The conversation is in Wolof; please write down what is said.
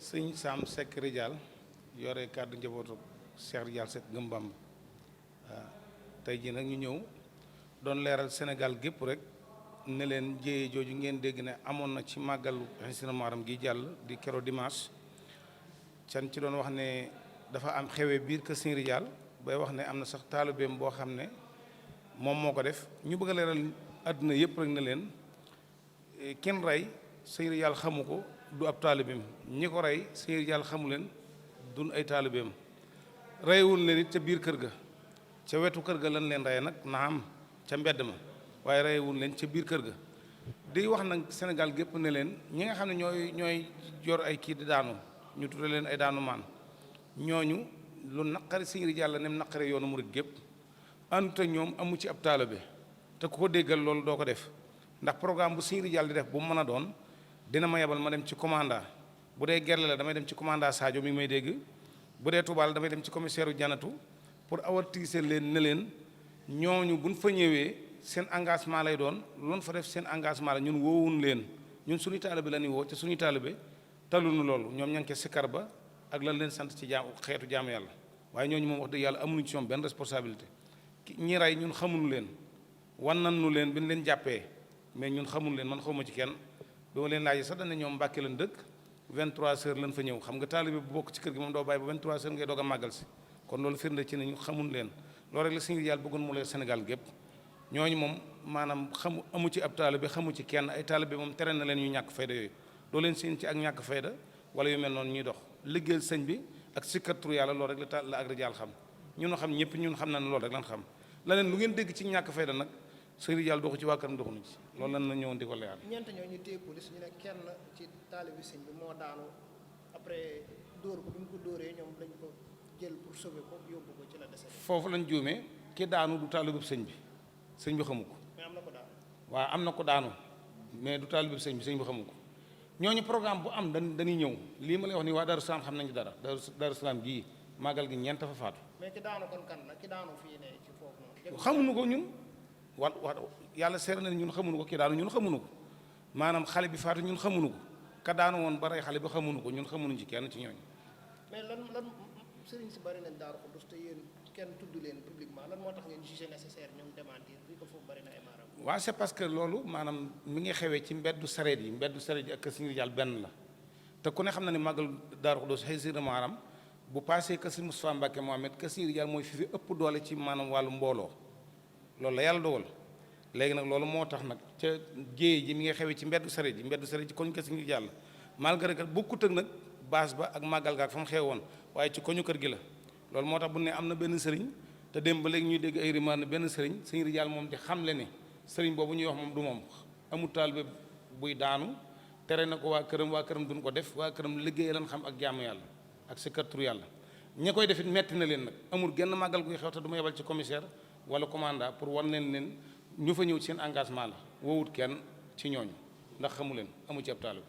sëñ Sam Seck Ridial yore kàddu njabootu Cheikh Ridial Seck Gëm Bamba waaw tey jii nag ñu ñëw doon leeral Sénégal gépp rek ne leen jéye jooju ngeen dégg ne amoon na ci màggalu Hissina Muharram gi jàll di kero dimanche can ci doon wax ne dafa am xewee biir kër sëñ Ridial bay wax ne am na sax taalibeem boo xam ne moom moo ko def ñu bëgg a leeral àdduna yëpp rek ne leen kenn rey sëñ Ridial xamu ko du ab taalibeem ñi ko rey sëñ Ridial xamu leen dun ay taalibeem reyewul leen it ca biir kër ga ca wetu kër ga lan leen reye nag naam ca mbedd ma waaye reyewul leen ca biir kër ga di wax nag Sénégal gépp ne leen ñi nga xam ne ñooy yor ay kii di daanu ñu tudde leen ay daanu maan ñooñu lu naqari sëñ Ridial la nem naqari yoonu murit gépp àndut ak ñoom amu ci ab taalibe te ku ko déggal loolu doo ko def ndax programme bu sëñ Ridial di def bu mu mën a doon dina ma yebal ma dem ci commanda bu dee Gerle la damay dem ci commanda Sadio mi may dégg bu dee Touba la damay dem ci commissaire u Janatu pour avertir leen ne leen ñooñu buñ fa ñëwee seen engagement lay doon loon fa def seen engagement la ñun woowun leen ñun suñuy taalibe la ñuy woo te suñuy taalibe talunu loolu ñoom ña ngi ko sikkar ba ak lan leen sant ci xeetu jaamu yàlla waaye ñooñu moom wax dëgg yàlla amuñu ci ñoom benn responsabilité ñi rey ñun xamuñu leen wan nañu leen bi ñu leen jàppee mais ñun xamuñu leen man xawma ci kenn bi ma leen laajee sax dañ ne ñoom Mbàkke lañ dëkk 23h lañ fa ñëw xam nga taalibe bu bokk ci kër gi moom doo bàyyi ba 23h ngay doog a màggal si kon loolu firnde ci ne ñu xamuñu leen loolu rek la sëñ Ridial bëggoon mu leer Sénégal gépp ñooñu moom maanaam amu ci ab taalibe xamu ci kenn ay taalibe moom tere na leen ñu ñàkk fayda yooyu doo leen seen ci ak ñàkk fayda wala yu mel noonu ñuy dox liggéeyal sëñ bi ak sikkar tur yàlla loolu rek la ak Ridial xam ñun xam ñëpp ñun xam na ne loolu rek lan xam la leen lu ngeen dégg ci ñàkk fayda nag sëñ Ridial doxu ci waa këram doxuñu ci loolu lan na ñëwoon di ko leeral. ñeent ñoo ñu téye police ñu ne kenn ci taalibe sëñ bi moo daanu après dóor ko bi mu ko dóoree ñoom lañ ko jël pour sauver ko yóbbu ko ci la dese. foofu lañ juumee ki daanu du taalibe sëñ bi sëñ bi xamu ko. mais am na ko daanu. waaw am na ko daanu mais du taalibe sëñ bi xamu ko ñooñu programme bu am dañuy ñëw lii ma lay wax nii waa Darou Salaam xam nañu dara Darou Salaam gii màggal gi ñeent fa faatu. mais ki daanu kon kan la ki daanu fii ne ci foofu noonu. xamuñu ko ñun wa yàlla seere na ñun xamuñu ko ki daanu ñun xamuñu ko maanaam xale bi faatu ñun xamuñu ko ka daanu woon ba rey xale bi xamuñu ko ñun xamuñu ci kenn ci ñooñu. mais lan sëriñ si bari nañ Daaru Xudoos te yéen kenn tudd leen publiquement lan moo tax ngeen jugé nécessaire ñoom démentir vu que foofu bari na ay maaram. waaw c'est parce que loolu maanaam mi ngi xewee ci mbeddu sareet yi ak kër Sëriñ Ridial benn la te ku ne xam na ne màggal Daaru Xudoos Hissina Muharram bu passé kër Sëriñ Moustapha Mbacké Mohamed kër Sëriñ Ridial mooy fi ëpp doole ci maanaam wàllu mbooloo loolu la yàlla dogal léegi nag loolu moo tax nag ca jéye ji mi ngi xewee ci mbeddu sareet yi koñ kër Sëriñ Ridial la malgré que bokkut ak nag base ba ak màggal ga ak fa mu xewoon waaye ci koñu kër gi la loolu moo tax bu ne am na benn sëriñ te dem ba léegi ñuy dégg ay rimaan benn sëriñ Sëriñ Ridial moom di xamle ne sëriñ boobu ñuy wax moom du moom amul taalibe buy daanu tere na ko waa këram duñ ko def waa këram liggéey lan xam ak jaamu yàlla ak si kër tur yàlla ñi koy defit metti na leen nag amul genn màggal guy xew te du ma yebal ci commissaire wala commandant pour wan leen ñu fa ñëw seen engagement la woowut kenn ci ñooñu ndax xamu leen amu ci ab taalibe